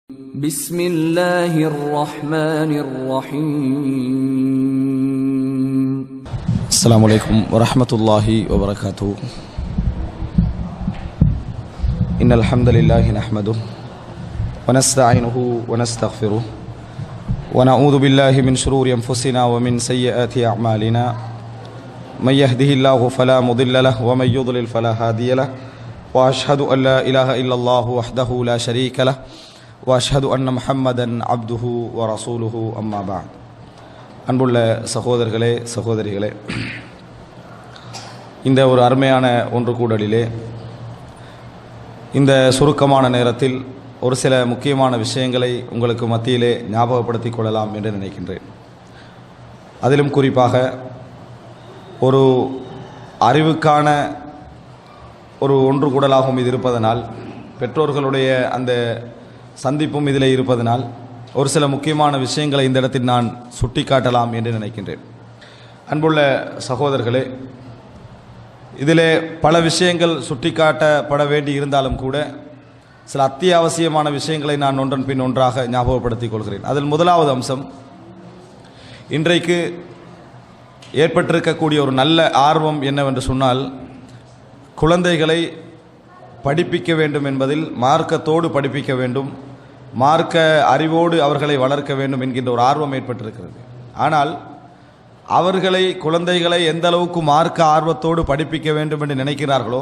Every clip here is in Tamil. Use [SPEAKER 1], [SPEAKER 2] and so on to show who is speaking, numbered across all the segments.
[SPEAKER 1] بسم الله الرحمن الرحيم.
[SPEAKER 2] السلام عليكم ورحمة الله وبركاته. إن الحمد لله نحمده ونستعينه ونستغفره ونعوذ بالله من شرور أنفسنا ومن سيئات أعمالنا. من يهده الله فلا مضل له ومن يضلل فلا هادي له. وأشهد أن لا إله إلا الله وحده لا شريك له. وأشهد أن محمدا عبده ورسوله أما بعد. அன்புள்ள சகோதரர்களே சகோதரிகளே, இந்த ஒரு அருமையான ஒன்று கூடலிலே இந்த சுருக்கமான நேரத்தில் ஒரு சில முக்கியமான விஷயங்களை உங்களுக்கு மத்தியிலே ஞாபகப்படுத்திக் கொள்ளலாம் என்று நினைக்கின்றேன். அதிலும் குறிப்பாக ஒரு அறிவுக்கான ஒரு ஒன்று கூடலாகவும் இது இருப்பதனால், பெற்றோர்களுடைய அந்த சந்திப்பும் இதில் இருப்பதனால் ஒரு சில முக்கியமான விஷயங்களை இந்த இடத்தில் நான் சுட்டி காட்டலாம் என்று நினைக்கின்றேன். அன்புள்ள சகோதரர்களே, இதிலே பல விஷயங்கள் சுட்டி காட்டப்பட வேண்டி இருந்தாலும் கூட சில அத்தியாவசியமான விஷயங்களை நான் ஒன்றன் பின் ஒன்றாக ஞாபகப்படுத்திக் கொள்கிறேன். அதில் முதலாவது அம்சம், இன்றைக்கு ஏற்பட்டிருக்கக்கூடிய ஒரு நல்ல ஆர்வம் என்னவென்று சொன்னால், குழந்தைகளை படிப்பிக்க வேண்டும் என்பதில் மார்க்கத்தோடு படிப்பிக்க வேண்டும், மார்க்க அறிவோடு அவர்களை வளர்க்க வேண்டும் என்கின்ற ஒரு ஆர்வம் ஏற்பட்டிருக்கிறது. ஆனால் அவர்களை, குழந்தைகளை எந்த அளவுக்கு மார்க்க ஆர்வத்தோடு படிப்பிக்க வேண்டும் என்று நினைக்கிறார்களோ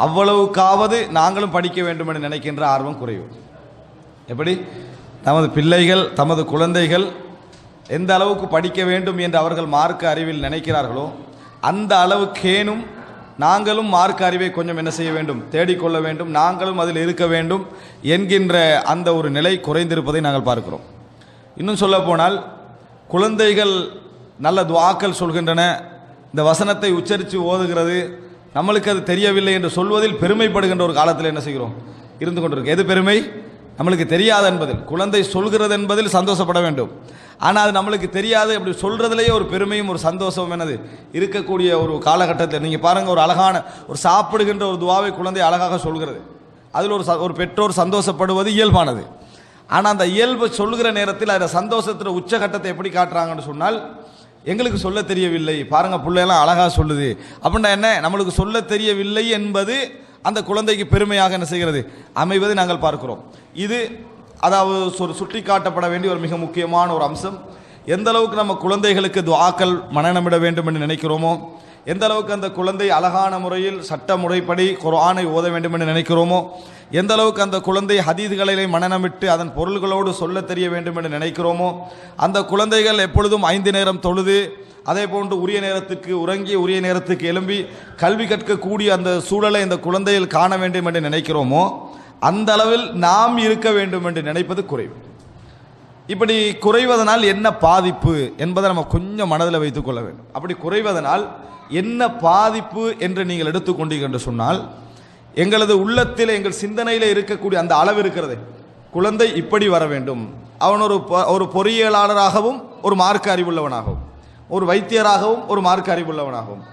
[SPEAKER 2] அவ்வளவுக்காவது நாங்களும் படிக்க வேண்டும் என்று நினைக்கின்ற ஆர்வம் குறைவு. எப்படி நமது பிள்ளைகள், தமது குழந்தைகள் எந்த அளவுக்கு படிக்க வேண்டும் என்று அவர்கள் மார்க்க அறிவில் நினைக்கிறார்களோ அந்த அளவுக்கேனும் நாங்களும் மார்க்க அறிவை கொஞ்சம் என்ன செய்ய வேண்டும், தேடிக்கொள்ள வேண்டும், நாங்களும் அதில் இருக்க வேண்டும் என்கின்ற அந்த ஒரு நிலை குறைந்திருப்பதை நாங்கள் பார்க்கிறோம். இன்னும் சொல்ல போனால், குழந்தைகள் நல்ல துஆக்கள் சொல்கின்றன, இந்த வசனத்தை உச்சரித்து ஓதுகிறது, நம்மளுக்கு அது தெரியவில்லை என்று சொல்வதில் பெருமைப்படுகின்ற ஒரு காலத்தில் என்ன செய்கிறோம், இருந்து கொண்டிருக்கு. எது பெருமை? நம்மளுக்கு தெரியாது என்பதில். குழந்தை சொல்கிறது என்பதில் சந்தோஷப்பட வேண்டும், ஆனால் அது நம்மளுக்கு தெரியாது அப்படி சொல்கிறதுலேயே ஒரு பெருமையும் ஒரு சந்தோஷமும் என்னது இருக்கக்கூடிய ஒரு காலகட்டத்தில் நீங்கள் பாருங்கள். ஒரு அழகான ஒரு சாப்பிடுகின்ற ஒரு துவாவை குழந்தை அழகாக சொல்கிறது, அதில் ஒரு பெற்றோர் சந்தோஷப்படுவது இயல்பானது. ஆனால் அந்த இயல்பு சொல்கிற நேரத்தில் அந்த சந்தோஷத்தில் உச்சகட்டத்தை எப்படி காட்டுறாங்கன்னு சொன்னால், எங்களுக்கு சொல்ல தெரியவில்லை, பாருங்கள் பிள்ளையெல்லாம் அழகாக சொல்லுது அப்படின்னா என்ன, நம்மளுக்கு சொல்ல தெரியவில்லை என்பது அந்த குழந்தைக்கு பெருமையாக என்ன செய்கிறது, அமைவதை நாங்கள் பார்க்கிறோம். இது அதாவது ஒரு சுட்டி காட்டப்பட வேண்டிய ஒரு மிக முக்கியமான ஒரு அம்சம். எந்த அளவுக்கு நம்ம குழந்தைகளுக்கு துஆக்கள் மனநமிட வேண்டும் என்று நினைக்கிறோமோ, எந்த அளவுக்கு அந்த குழந்தை அழகான முறையில் சட்ட முறைப்படி குர்ஆனை ஓத வேண்டும் என்று நினைக்கிறோமோ, எந்த அளவுக்கு அந்த குழந்தை ஹதீஸ்களை மனநமிட்டு அதன் பொருள்களோடு சொல்ல தெரிய வேண்டும் என்று நினைக்கிறோமோ, அந்த குழந்தைகள் எப்பொழுதும் 5 நேரம் தொழுது, அதே போன்று உரிய நேரத்துக்கு உறங்கி உரிய நேரத்துக்கு எழும்பி கல்வி கற்கக்கூடிய அந்த சூழலை இந்த குழந்தைகள் காண வேண்டும் என்று நினைக்கிறோமோ அந்த அளவில் நாம் இருக்க வேண்டும் என்று நினைப்பது குறைவு. இப்படி குறைவதனால் என்ன பாதிப்பு என்பதை நம்ம கொஞ்சம் மனதில் வைத்துக் கொள்ள வேண்டும். அப்படி குறைவதனால் என்ன பாதிப்பு என்று நீங்கள் எடுத்துக்கொண்டீர்கள் என்று சொன்னால், எங்களது உள்ளத்தில், எங்கள் சிந்தனையில் இருக்கக்கூடிய அந்த அளவு இருக்கிறது, குழந்தை இப்படி வர வேண்டும், அவன் ஒரு பொறியியலாளராகவும் ஒரு மார்க்க அறிவுள்ளவனாகவும், ஒரு வைத்தியராகவும் ஒரு மார்க்க அறிவுள்ளவனாகவும்,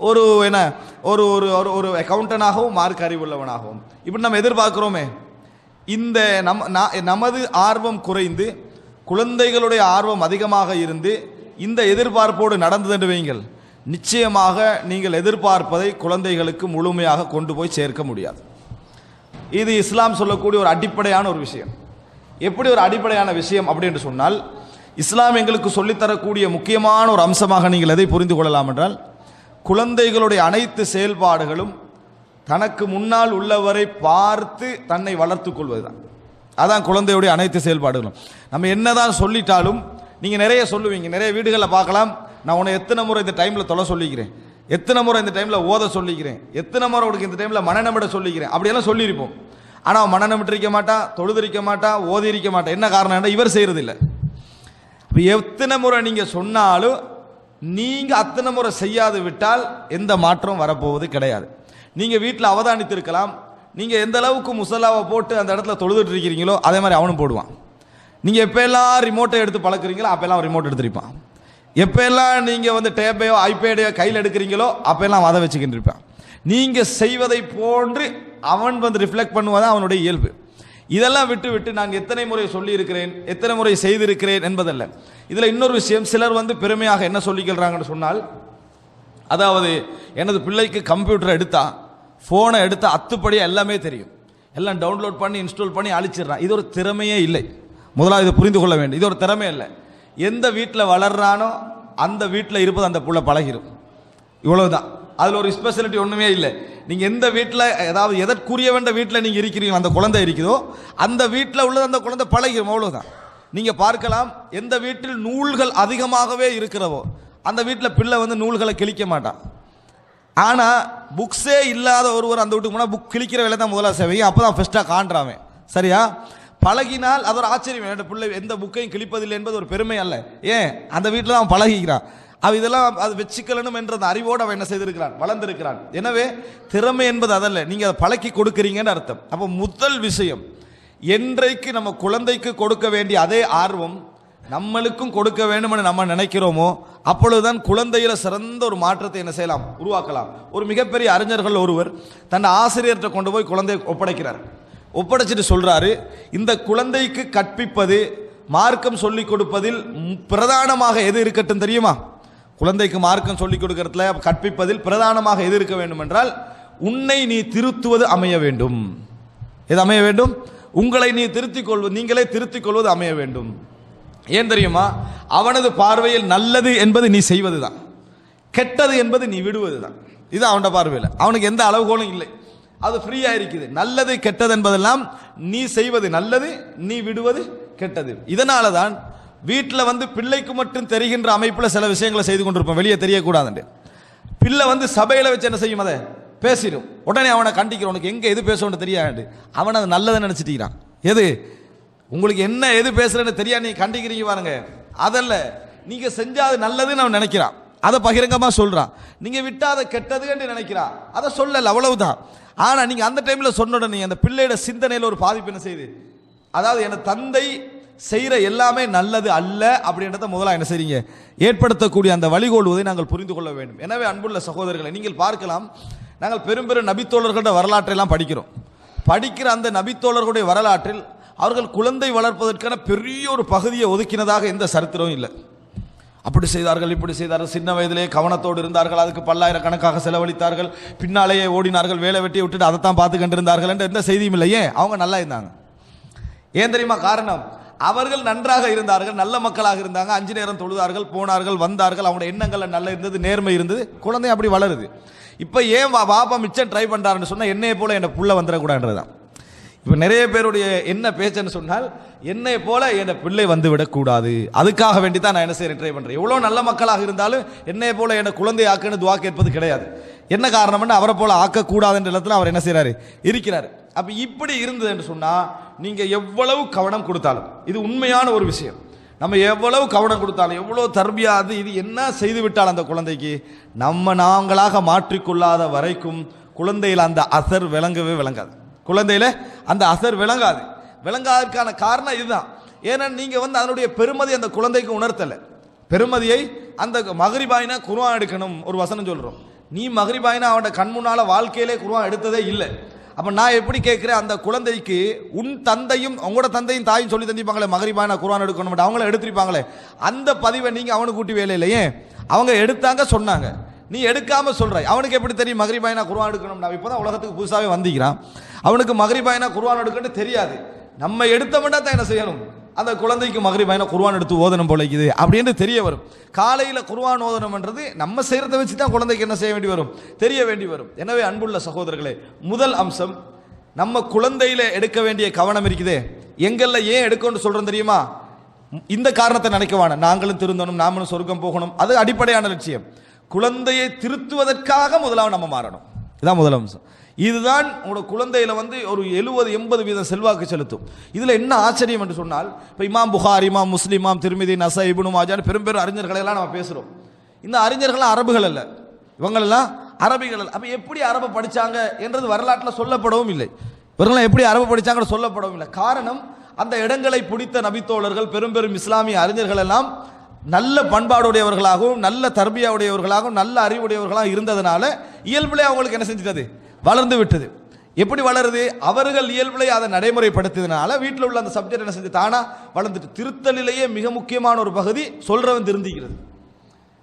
[SPEAKER 2] ஒரு அக்கவுண்டனாகவும் மார்க்க அறிவுள்ளவனாகவும் இப்படி நம்ம எதிர்பார்க்கிறோமே. இந்த நமது ஆர்வம் குறைந்து குழந்தைகளுடைய ஆர்வம் அதிகமாக இருந்து இந்த எதிர்பார்ப்போடு நடந்தது என்று வையுங்கள், நிச்சயமாக நீங்கள் எதிர்பார்ப்பதை குழந்தைகளுக்கு முழுமையாக கொண்டு போய் சேர்க்க முடியாது. இது இஸ்லாம் சொல்லக்கூடிய ஒரு அடிப்படையான ஒரு விஷயம். எப்படி ஒரு அடிப்படையான விஷயம் அப்படின்னு சொன்னால், இஸ்லாம் எங்களுக்கு சொல்லித்தரக்கூடிய முக்கியமான ஒரு அம்சமாக நீங்கள் எதை புரிந்து கொள்ளலாம் என்றால், குழந்தைகளுடைய அனைத்து செயல்பாடுகளும் தனக்கு முன்னால் உள்ளவரை பார்த்து தன்னை வளர்த்து கொள்வதுதான். அதான் குழந்தையுடைய அனைத்து செயல்பாடுகளும். நம்ம என்னதான் சொல்லிட்டாலும், நீங்கள் நிறைய சொல்லுவீங்க, நிறைய வீடுகளில் பார்க்கலாம், நான் உன்னை எத்தனை முறை இந்த டைமில் தொலை சொல்லிக்கிறேன், எத்தனை முறை இந்த டைமில் ஓத சொல்லிக்கிறேன், எத்தனை முறை உனக்கு இந்த டைமில் மனநமிட சொல்லிக்கிறேன், அப்படியெல்லாம் சொல்லியிருப்போம். ஆனால் அவன் மனநமிட்டிருக்க மாட்டான், தொழுதிருக்க மாட்டான், ஓதி இருக்க மாட்டான். என்ன காரணம்? என்ன, இவர் செய்கிறதில்லை. இப்போ எத்தனை முறை நீங்கள் சொன்னாலும் நீங்கள் அத்தனை முறை செய்யாது விட்டால் எந்த மாற்றம் வரப்போவது கிடையாது. நீங்கள் வீட்டில் அவதானித்திருக்கலாம், நீங்கள் எந்த அளவுக்கு முசல்லாவை போட்டு அந்த இடத்துல தொழுதுட்டு இருக்கிறீங்களோ அதே மாதிரி அவனும் போடுவான். நீங்கள் எப்போல்லாம் ரிமோட்டை எடுத்து பழக்கிறீங்களோ அப்போல்லாம் ரிமோட் எடுத்துருப்பான். எப்போல்லாம் நீங்கள் டேப்பையோ ஐபேடையோ கையில் எடுக்கிறீங்களோ அப்போல்லாம் அதை வச்சுக்கிட்டு இருப்பான். நீங்கள் செய்வதை போன்று அவன் ரிஃப்ளெக்ட் பண்ணுவதான் அவனுடைய இயல்பு. இதெல்லாம் விட்டு விட்டு நான் எத்தனை முறை சொல்லியிருக்கிறேன், எத்தனை முறை செய்திருக்கிறேன் என்பதல்ல. இதில் இன்னொரு விஷயம், சிலர் பெருமையாக என்ன சொல்லிக்கிறாங்கன்னு சொன்னால், அதாவது எனது பிள்ளைக்கு கம்ப்யூட்டரை எடுத்தா, ஃபோனை எடுத்தா அத்துப்படியாக எல்லாமே தெரியும், எல்லாம் டவுன்லோட் பண்ணி இன்ஸ்டால் பண்ணி அழிச்சிடுறான். இது ஒரு திறமையே இல்லை. முதலாவது இதை புரிந்து கொள்ள வேண்டும், இது ஒரு திறமை இல்லை. எந்த வீட்டில் வளர்றானோ அந்த வீட்டில் இருப்பது அந்த புள்ள பழகிடும், இவ்வளவுதான். அதில் ஒரு ஸ்பெஷாலிட்டி ஒன்றுமே இல்லை. நீங்கள் எந்த வீட்டில், அதாவது எதற்குரிய வேண்ட வீட்டில் நீங்கள் இருக்கிறீங்க, அந்த குழந்தை இருக்குதோ அந்த வீட்டில் உள்ளது அந்த குழந்தை பழகிடும், அவ்வளவுதான். நீங்கள் பார்க்கலாம், எந்த வீட்டில் நூல்கள் அதிகமாகவே இருக்கிறவோ அந்த வீட்டில் பிள்ளை நூல்களை கிழிக்க மாட்டான். ஆனால் புக்ஸே இல்லாத ஒருவர் அந்த வீட்டுக்கு போனால் புக் கிழிக்கிற வேலை தான் முதல்ல செய்வீங்க, அப்போ தான் ஃபஸ்ட்டாக காண்றாமே. சரியா? பழகினால் அது ஒரு ஆச்சரியம். என்னோட பிள்ளை எந்த புக்கையும் கிழிப்பதில்லை என்பது ஒரு பெருமை அல்ல. ஏன்? அந்த வீட்டில் தான் அவன் பழகிக்கிறான். இதெல்லாம் அது வச்சுக்கலனும் என்ற அறிவோடு அவன் என்ன செய்திருக்கிறான், வளர்ந்திருக்கிறான். எனவே திறமை என்பது அதல்ல, நீங்கள் அதை பழக்கி கொடுக்குறீங்கன்னு அர்த்தம். அப்போ முதல் விஷயம், என்றைக்கு நம்ம குழந்தைக்கு கொடுக்க வேண்டிய அதே ஆர்வம் நம்மளுக்கும் கொடுக்க வேண்டும்னு நம்ம நினைக்கிறோமோ அப்பொழுதுதான் குழந்தையில சிறந்த ஒரு மாற்றத்தை என்ன செய்யலாம், உருவாக்கலாம். ஒரு மிகப்பெரிய அறிஞர்கள் ஒருவர் தன் ஆசிரியர்கிட்ட கொண்டு போய் குழந்தையை ஒப்படைக்கிறார். ஒப்படைச்சிட்டு சொல்றாரு, இந்த குழந்தைக்கு கற்பிப்பது, மார்க்கம் சொல்லிக் கொடுப்பதில் பிரதானமாக எது இருக்கட்டும் தெரியுமா? குழந்தைக்கு மார்க்கம் சொல்லிக் கொடுக்கறதுல கற்பிப்பதில் பிரதானமாக எது இருக்க வேண்டும் என்றால், உன்னை நீ திருத்துவது அமைய வேண்டும். எது அமைய வேண்டும்? உங்களை நீ திருத்திக் கொள்வது, நீங்களே திருத்திக் கொள்வது அமைய வேண்டும். ஏன் தெரியுமா? அவனது பார்வையில் நல்லது என்பது நீ செய்வது தான், கெட்டது என்பது நீ விடுவது தான். இது அவனோட பார்வையில், அவனுக்கு எந்த அளவுகோலும் இல்லை, அது ஃப்ரீயா இருக்குது. நல்லது கெட்டது என்பதெல்லாம் நீ செய்வது நல்லது, நீ விடுவது கெட்டது. இதனால தான் வீட்டில் பிள்ளைக்கு மட்டும் தெரிகின்ற அமைப்பில் சில விஷயங்களை செய்து கொண்டிருப்போம், வெளியே தெரியக்கூடாது. பிள்ளை சபையில் வச்சு என்ன செய்யும், அதை பேசிடும். உடனே அவனை கண்டிக்கிறோம், உனக்கு எங்கே எது பேசணும்னு தெரியாது. அவனை அது நல்லதுன்னு நினச்சிட்டிக்கிறான். எது உங்களுக்கு என்ன எது பேசுறேன்னு தெரியாது, நீ கண்டிக்கிறீங்க பாருங்க, அதல்ல. நீங்க செஞ்சா அது நல்லதுன்னு அவன் நினைக்கிறான், அதை பகிரங்கமாக சொல்றான். நீங்க விட்டா அதை கெட்டதுன்னு நினைக்கிறான், அதை சொல்லல, அவ்வளவுதான். ஆனா நீங்க அந்த டைம்ல சொன்ன உடனே அந்த பிள்ளையோட சிந்தனையில் ஒரு பாதிப்பு என்ன செய்யுது, அதாவது என் தந்தை செய்கிற எல்லாமே நல்லது அல்ல அப்படின்றத முதல்ல என்ன செய்றீங்க, ஏற்படுத்தக்கூடிய அந்த வழிகோலுவதை நாங்கள் புரிந்து கொள்ள வேண்டும். எனவே அன்புள்ள சகோதரர்களை, நீங்கள் பார்க்கலாம், நாங்கள் பெரும் பெரும் நபித்தோழர்களோட வரலாற்றை எல்லாம் படிக்கிறோம். படிக்கிற அந்த நபித்தோழர்களுடைய வரலாற்றில் அவர்கள் குழந்தை வளர்ப்பதற்கான பெரிய ஒரு பகுதியை ஒதுக்கினதாக எந்த சரித்திரமும் இல்லை. அப்படி செய்தார்கள், இப்படி செய்தார்கள், சின்ன வயதிலே கவனத்தோடு இருந்தார்கள், அதுக்கு பல்லாயிரக்கணக்காக செலவழித்தார்கள், பின்னாலேயே ஓடினார்கள், வேலை வெட்டி விட்டுட்டு அதைத்தான் பார்த்து கண்டிருந்தார்கள் என்ற எந்த செய்தியும் இல்லை. ஏன்? அவங்க நல்லா இருந்தாங்க. ஏன் தெரியுமா காரணம்? அவர்கள் நன்றாக இருந்தார்கள், நல்ல மக்களாக இருந்தாங்க, 5 நேரம் தொழுதார்கள், போனார்கள், வந்தார்கள், அவங்களோட எண்ணங்கள் நல்லா இருந்தது, நேர்மை இருந்தது, குழந்தை அப்படி வளருது. இப்போ ஏன் பாப்பா மிச்சம் ட்ரை பண்ணுறாருன்னு சொன்னால், என்னையை போல என் புள்ள வந்துடக்கூடாதுன்றதுதான். இப்போ நிறைய பேருடைய என்ன பேச்சுன்னு சொன்னால், என்னை போல என் பிள்ளை வந்து விடக்கூடாது, அதுக்காக வேண்டி தான் நான் என்ன செய்யறேன், ட்ரை பண்ணுறேன். எவ்வளோ நல்ல மக்களாக இருந்தாலும் என்னை போல என் குழந்தை ஆக்குன்னு துவா கேட்பது கிடையாது. என்ன காரணம்னு, அவரை போல ஆக்கக்கூடாதுன்ற இடத்துல அவர் என்ன செய்கிறாரு, இருக்கிறார். அப்போ இப்படி இருந்தது என்று சொன்னால், நீங்கள் எவ்வளவு கவனம் கொடுத்தாலும், இது உண்மையான ஒரு விஷயம், நம்ம எவ்வளவு கவனம் கொடுத்தாலும், எவ்வளோ தர்பியா அது இது என்ன செய்து விட்டால் அந்த குழந்தைக்கு நாங்களாக மாற்றிக்கொள்ளாத வரைக்கும் குழந்தையில் அந்த அசர் விளங்கவே விளங்காது. குழந்தையில அந்த அசர் விளங்காது. விளங்காதற்கான காரணம் இதுதான். ஏன்னா நீங்க அதனுடைய பெருமதி அந்த குழந்தைக்கு உணர்த்தல. பெருமதியை அந்த மகரிபாயினா குர்ஆன் எடுக்கணும் ஒரு வசனம் சொல்றோம், நீ மகரிபாயினா அவனோட கண் முன்னால வாழ்க்கையிலே குர்ஆன் எடுத்ததே இல்லை. அப்ப நான் எப்படி கேட்கிறேன், அந்த குழந்தைக்கு உன் தந்தையும் உங்களோட தந்தையும் தாயும் சொல்லி தந்திப்பாங்களே மகரிபாயினா குர்ஆன் எடுக்கணும், அவங்கள எடுத்திருப்பாங்களே, அந்த பதிவை நீங்க அவனுக்கு கூட்டி வேலை இல்லையே. அவங்க எடுத்தாங்க, சொன்னாங்க, நீ எடுக்காம சொல்ற. அவனுக்கு எப்படி தெரியும் மகரிபாயினா குர்ஆன் எடுக்கணும்? நான் இப்பதான் உலகத்துக்கு புதுசாவே வந்திக்கிறான், அவனுக்கு மகரிபாயினா குர்ஆன் எடுக்கணும் தெரியாது. நம்ம எடுத்தோம்னா தான் என்ன செய்யணும், அந்த குழந்தைக்கு மகரிபாயினா குர்ஆன் எடுத்து ஓதணும் போலைக்குது அப்படின்னு தெரிய வரும். காலையில் குர்ஆன் ஓதணும்ன்றது நம்ம செய்யறதை வச்சு தான் குழந்தைக்கு என்ன செய்ய வேண்டி வரும், தெரிய வேண்டி வரும். எனவே அன்புள்ள சகோதரர்களே, முதல் அம்சம், நம்ம குழந்தையில எடுக்க வேண்டிய கவனம் இருக்குதே, எங்கள்ல ஏன் எடுக்கணும்னு சொல்றோம் தெரியுமா? இந்த காரணத்தை நினைக்கவான, நாங்களும் திருந்தணும், நாமளும் சொர்க்கம் போகணும், அது அடிப்படையான லட்சியம். குழந்தையை திருத்துவதற்காக முதலாவது நம்ம மாறணும். இதுதான் முதல் அம்சம். இதுதான் உங்களோட குழந்தையில ஒரு 70-80% செல்வாக்கு செலுத்தும். இதுல என்ன ஆச்சரியம் என்று சொன்னால், இப்போ இமாம் புகாரி, இமாம் முஸ்லிம், இமாம் திருமிதி, நசை, இப்னு மாஜான் பெரும் பெரும் அறிஞர்களை எல்லாம் நம்ம பேசுறோம். இந்த அறிஞர்கள் அரபுகள் அல்ல, இவங்களெல்லாம் அரபிகள் அல்ல. அப்ப எப்படி அரபு படிச்சாங்க என்றது வரலாற்றில் சொல்லப்படவும் இல்லை. இவர்களெல்லாம் எப்படி அரபு படிச்சாங்கன்னு சொல்லப்படவும் இல்லை. காரணம், அந்த இடங்களை பிடித்த நபித்தோழர்கள், பெரும் பெரும் இஸ்லாமிய அறிஞர்கள் எல்லாம் நல்ல பண்பாடுடையவர்களாகவும் நல்ல தர்பியாவுடையவர்களாகவும் நல்ல அறிவுடையவர்களாக இருந்ததுனால இயல்பிலே அவங்களுக்கு என்ன செஞ்சிட்டது, வளர்ந்து விட்டது. எப்படி வளருது? அவர்கள் இயல்புலை அதை நடைமுறைப்படுத்தியதுனால வீட்டில் உள்ள அந்த சப்ஜெக்ட் என்ன செஞ்சு தானா வளர்ந்துட்டு. திருத்தலிலேயே மிக முக்கியமான ஒரு பகுதி சொல்றவன் திருந்திக்கிறது.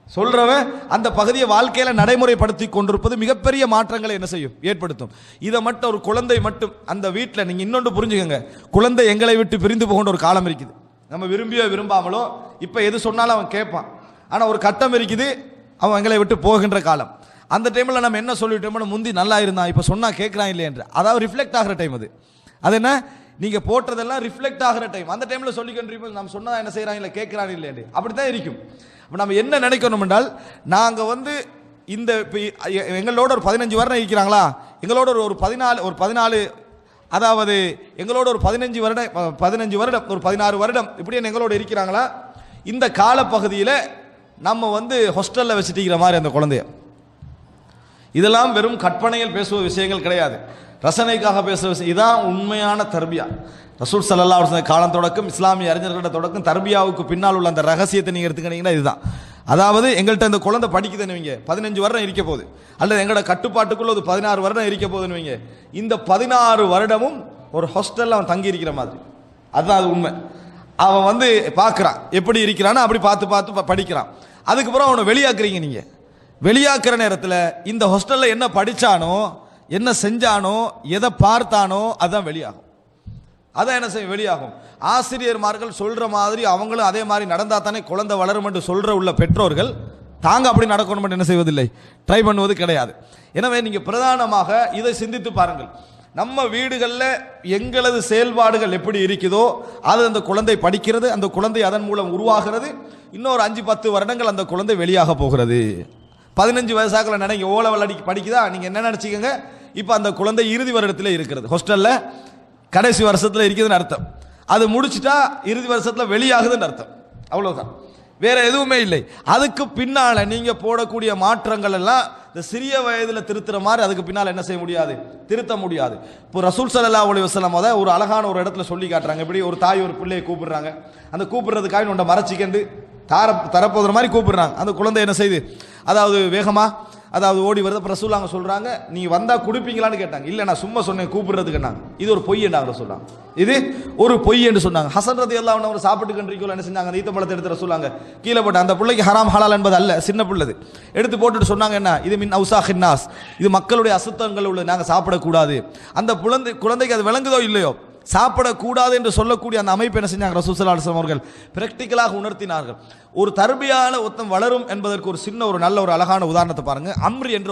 [SPEAKER 2] சொல்றவன் அந்த பகுதியை வாழ்க்கையில நடைமுறைப்படுத்தி கொண்டிருப்பது மிகப்பெரிய மாற்றங்களை என்ன செய்யும், ஏற்படுத்தும். இதை மட்டும் ஒரு குழந்தை மட்டும் அந்த வீட்டில் நீங்க இன்னொன்று புரிஞ்சுக்கங்க, குழந்தை எங்களை விட்டு பிரிந்து போகின்ற ஒரு காலம் இருக்குது. நம்ம விரும்பியோ விரும்பாமலோ இப்ப எது சொன்னாலும் அவன் கேட்பான். ஆனா ஒரு கட்டம் இருக்குது, அவன் எங்களை விட்டு போகின்ற காலம். அந்த டைம்ல நம்ம என்ன சொல்லிட்டோம்னா, முந்தி நல்லா இருந்தான் இப்ப சொன்னா கேட்கறான் இல்லை என்று, அதாவது ரிஃப்ளெக்ட் ஆகிற டைம் அது. அது என்ன, நீங்க போட்டதெல்லாம் ரிஃப்ளெக்ட் ஆகிற டைம். அந்த டைம்ல சொல்லிக்கிட்டு நம்ம சொன்னா என்ன செய்யறான் இல்லை கேட்கறான் இல்லை என்று அப்படித்தான் இருக்கும். நம்ம என்ன நினைக்கணும் என்றால், நாங்க இந்த எங்களோட ஒரு 15 வருடம் இருக்கிறாங்களா, எங்களோட ஒரு 14 அதாவது எங்களோட ஒரு 15 வருடம் ஒரு 16 வருடம் இப்படி எங்களோட இருக்கிறாங்களா, இந்த காலப்பகுதியில் நம்ம ஹாஸ்டல்ல வச்சுட்டிக்கிற மாதிரி அந்த குழந்தைய. இதெல்லாம் வெறும் கற்பனையில் பேசுவ விஷயங்கள் கிடையாது, ரசனைக்காக பேசுகிற விஷயம். இதுதான் உண்மையான தர்பியா. ரசூல் ஸல்லல்லாஹு அலைஹி வஸல்லம் காலம் தொடக்கம், இஸ்லாமிய அறிஞர்களோட தொடக்கம், தர்பியாவுக்கு பின்னால் உள்ள அந்த ரகசியத்தை நீங்கள் எடுத்துக்கிட்டீங்கன்னா இதுதான். அதாவது எங்கள்கிட்ட அந்த குழந்தை படிக்குதுன்னு வைங்க, 15 வருடம் இருக்க போகுது, அல்லது எங்களோட கட்டுப்பாட்டுக்குள்ள ஒரு 16 வருடம் இருக்க போகுதுன்னு வைங்க, இந்த 16 வருடமும் ஒரு ஹாஸ்டலில் அவன் தங்கி இருக்கிற மாதிரி. அதுதான் அது உண்மை. அவன் பார்க்குறான், எப்படி இருக்கிறான்னு அப்படி பார்த்து பார்த்து படிக்கிறான். அதுக்கப்புறம் அவனை வெளியாக்குறீங்க. நீங்கள் வெளியாக்குற நேரத்தில் இந்த ஹாஸ்டலில் என்ன படித்தானோ, என்ன செஞ்சானோ, எதை பார்த்தானோ அதுதான் வெளியாகும். அதான் என்ன செய்யும், வெளியாகும். ஆசிரியர்மார்கள் சொல்ற மாதிரி அவங்களும் அதே மாதிரி நடந்தா தானே குழந்தை வளரும் என்று சொல்ற உள்ள பெற்றோர்கள் தாங்க அப்படி நடக்கணும் என்ன செய்வதில்லை, ட்ரை பண்ணுவது கிடையாது. எனவே நீங்க பிரதானமாக இதை சிந்தித்து பாருங்கள். நம்ம வீடுகளில் எங்களது செயல்பாடுகள் எப்படி இருக்குதோ அது அந்த குழந்தை படிக்கிறது, அந்த குழந்தை அதன் மூலம் உருவாகிறது. இன்னொரு 5-10 வருடங்கள் அந்த குழந்தை வெளியாக போகிறது. 15 வயசாக்கள் நினைங்க, ஓலவல் படிக்குதா, நீங்க என்ன நினைச்சிக்கங்க, இப்போ அந்த குழந்தை இறுதி வருடத்தில் இருக்கிறது, ஹாஸ்டல்ல கடைசி வருஷத்தில் இருக்குதுன்னு அர்த்தம். அது முடிச்சுட்டா இறுதி வருஷத்தில் வெளியாகுதுன்னு அர்த்தம். அவ்வளவுதான், வேற எதுவுமே இல்லை. அதுக்கு பின்னால நீங்க போடக்கூடிய மாற்றங்கள் எல்லாம் இந்த சிறிய வயதில் திருத்துற மாதிரி அதுக்கு பின்னால் என்ன செய்ய முடியாது, திருத்த முடியாது. இப்போ ரசூல் ஸல்லல்லாஹு அலைஹி வஸல்லம் ஒரு அழகான ஒரு இடத்துல சொல்லி காட்டுறாங்க. எப்படி ஒரு தாய் ஒரு பிள்ளையை கூப்பிடுறாங்க, அந்த கூப்பிடுறதுக்காக ஒன்றை மறைச்சிக்கண்டு தரப்போகிற மாதிரி கூப்பிடுறாங்க. அந்த குழந்தை என்ன செய்யுது, அதாவது வேகமா அதாவது ஓடி வருது. அப்போ ரசூலுல்லாஹ் சொல்றாங்க, நீங்க வந்தா குடிப்பீங்களான்னு கேட்டாங்க. இல்லை, நான் சும்மா சொன்னேன் கூப்பிடுறதுக்கு. இது ஒரு பொய் என்றாங்க ரசூலுல்லாஹ், இது ஒரு பொய் என்று சொன்னாங்க. ஹசன் ரலியல்லாஹு அன்ஹு சாப்பிட்டு கண்டிக்கல என்ன செஞ்சாங்க, அந்த ஈத்தம்பழத்தை எடுத்து ரசூலுல்லாஹ் கீழே போட்டு, அந்த பிள்ளைக்கு ஹராம் ஹலால் என்பது அல்ல, சின்ன பிள்ளை, எடுத்து போட்டுட்டு சொன்னாங்க, என்ன இது, மின் அவுசாஹின் நாஸ், இது மக்களுடைய அசுத்தங்கள் உள்ளது, நாங்கள் சாப்பிடக்கூடாது. அந்த குழந்தைக்கு அது விளங்குதோ இல்லையோ, சாப்பிடக்கூடாது என்று சொல்லக்கூடிய அந்த அமைப்பு என்ன செஞ்சாங்க ரசூல் ஸல்லல்லாஹு அலைஹி வஸல்லம் அவர்கள் பிராக்டிகலாக உணர்த்தினார்கள். ஒரு தர்பியான ஒருத்தன் வளரும் என்பதற்கு ஒரு சின்ன ஒரு நல்ல ஒரு அழகான உதாரணத்தை பாருங்க. அம்ரி என்ற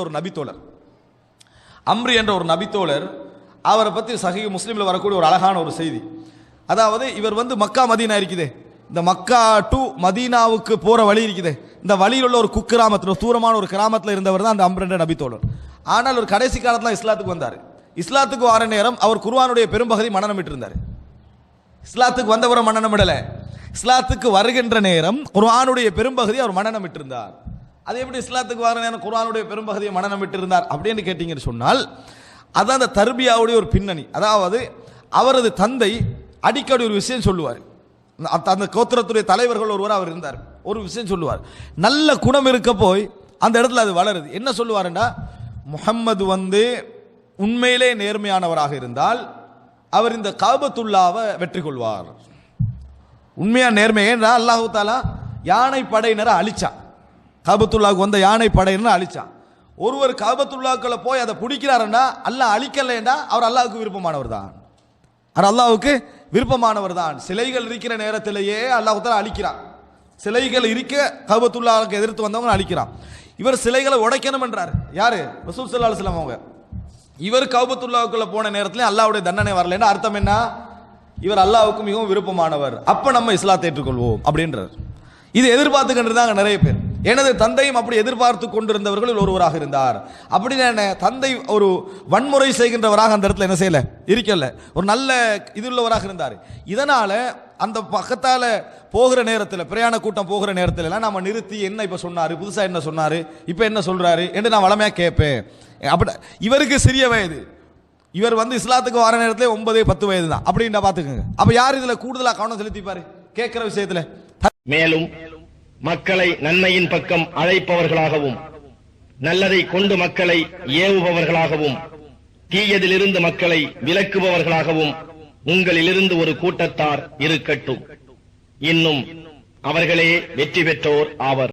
[SPEAKER 2] ஒரு நபித்தோழர், அவரை பற்றி சஹீஹ் முஸ்லிமில் வரக்கூடிய ஒரு அழகான ஒரு செய்தி. அதாவது இவர் மக்கா மதீனா இருக்குதே, இந்த மக்கா டு மதீனாவுக்கு போற வழி இருக்குதே, இந்த வழியில் உள்ள ஒரு குக்கிராமத்தில், தூரமான ஒரு கிராமத்தில் இருந்தவர் தான் அந்த அம்ர் என்ற நபித்தோழர். ஆனால் ஒரு கடைசி காலத்தில் இஸ்லாத்துக்கு வந்தார். இஸ்லாத்துக்கு வர நேரம் அவர் குர்ஆனுடைய பெரும்பகுதி மனநமிட்டு இருந்தார். இஸ்லாத்துக்கு வந்தவரை மனநமிடல, இஸ்லாத்துக்கு வருகின்ற நேரம் குர்ஆனுடைய பெரும்பகுதி அவர் மனநமிட்டு இருந்தார். அது எப்படி இஸ்லாத்துக்கு வர நேரம் குர்ஆனுடைய பெரும்பகுதியை மனநமிட்டு இருந்தார் அப்படின்னு கேட்டீங்கன்னு சொன்னால், அதான் அந்த தர்பியாவுடைய ஒரு பின்னணி. அதாவது அவரது தந்தை அடிக்கடி ஒரு விஷயம் சொல்லுவார். அந்த கோத்திரத்துடைய தலைவர்கள் ஒருவர் அவர் இருந்தார். ஒரு விஷயம் சொல்லுவார், நல்ல குணம் இருக்க போய் அந்த இடத்துல அது வளருது. என்ன சொல்லுவாருன்னா, முஹம்மது உண்மையிலே நேர்மையானவராக இருந்தால் அவர் இந்த காபத்துல்லாவை வெற்றி கொள்வார். உண்மையா நேர்மை என்றால் அல்லாஹு தாலா யானை படையினரை அழிச்சான், காபத்துல்லாவுக்கு வந்த யானை படையினரை அழிச்சான். ஒருவர் காபத்துல்லாக்களை போய் அதை பிடிக்கிறாருன்னா அல்லாஹ் அழிக்கலைன்னா அவர் அல்லாஹுக்கு விருப்பமானவர் தான், அல்லாஹுக்கு விருப்பமானவர் தான். சிலைகள் இருக்கிற நேரத்திலேயே அல்லாஹு தாலா அழிக்கிறான். சிலைகள் இருக்க காபத்துல்லாவுக்கு எதிர்த்து வந்தவங்க அழிக்கிறான். இவர் சிலைகளை உடைக்கணும் என்றார். யாரு? ரசூல் ஸல்லல்லாஹு அலைஹி வஸல்லம் அவங்க. இவர் காபத்துல்லாவுக்குள்ள போன நேரத்தில் அல்லாஹ்வுடைய தண்டனை வரலைன்னா அர்த்தம் என்ன? இவர் அல்லாஹ்வுக்கு மிகவும் விருப்பமானவர், அப்ப நம்ம இஸ்லாத்தை ஏற்றுக்கொள்வோம் அப்படின்றார். இது எதிர்பார்த்துக்கிட்டு நிறைய பேர். எனது தந்தையும் அப்படி எதிர்பார்த்து கொண்டிருந்தவர்களில் ஒருவராக இருந்தார். அப்படி தந்தை ஒரு வன்முறை செய்கின்றவராக அந்த இடத்துல என்ன செய்யல, இருக்கல, ஒரு நல்ல இது உள்ளவராக இருந்தார். இதனால அந்த பக்கத்தால போகிற நேரத்தில், பிரயாண கூட்டம் போகிற நேரத்தில் எல்லாம் நாம நிறுத்தி, என்ன இப்ப சொன்னாரு, புதுசா என்ன சொன்னாரு, இப்ப என்ன சொல்றாரு என்று நான் வளமையா கேட்பேன். அப்படி இவருக்கு சிறிய வயது, இவர் இஸ்லாத்துக்கு வர நேரத்தில் 9-10 வயது தான் அப்படின்னா பாத்துக்கோங்க. அப்ப யார் இதுல கூடுதலா கவனம் செலுத்திப்பாரு கேட்கிற விஷயத்துல?
[SPEAKER 3] மேலும் மக்களை நன்மையின் பக்கம் அழைப்பவர்களாகவும், நல்லதை கொண்டு மக்களை ஏவுபவர்களாகவும், தீயதிலிருந்து மக்களை விலக்குபவர்களாகவும் உங்களிலிருந்து ஒரு கூட்டத்தார் இருக்கட்டும். இன்னும் அவர்களே வெற்றி பெற்றோர் ஆவர்.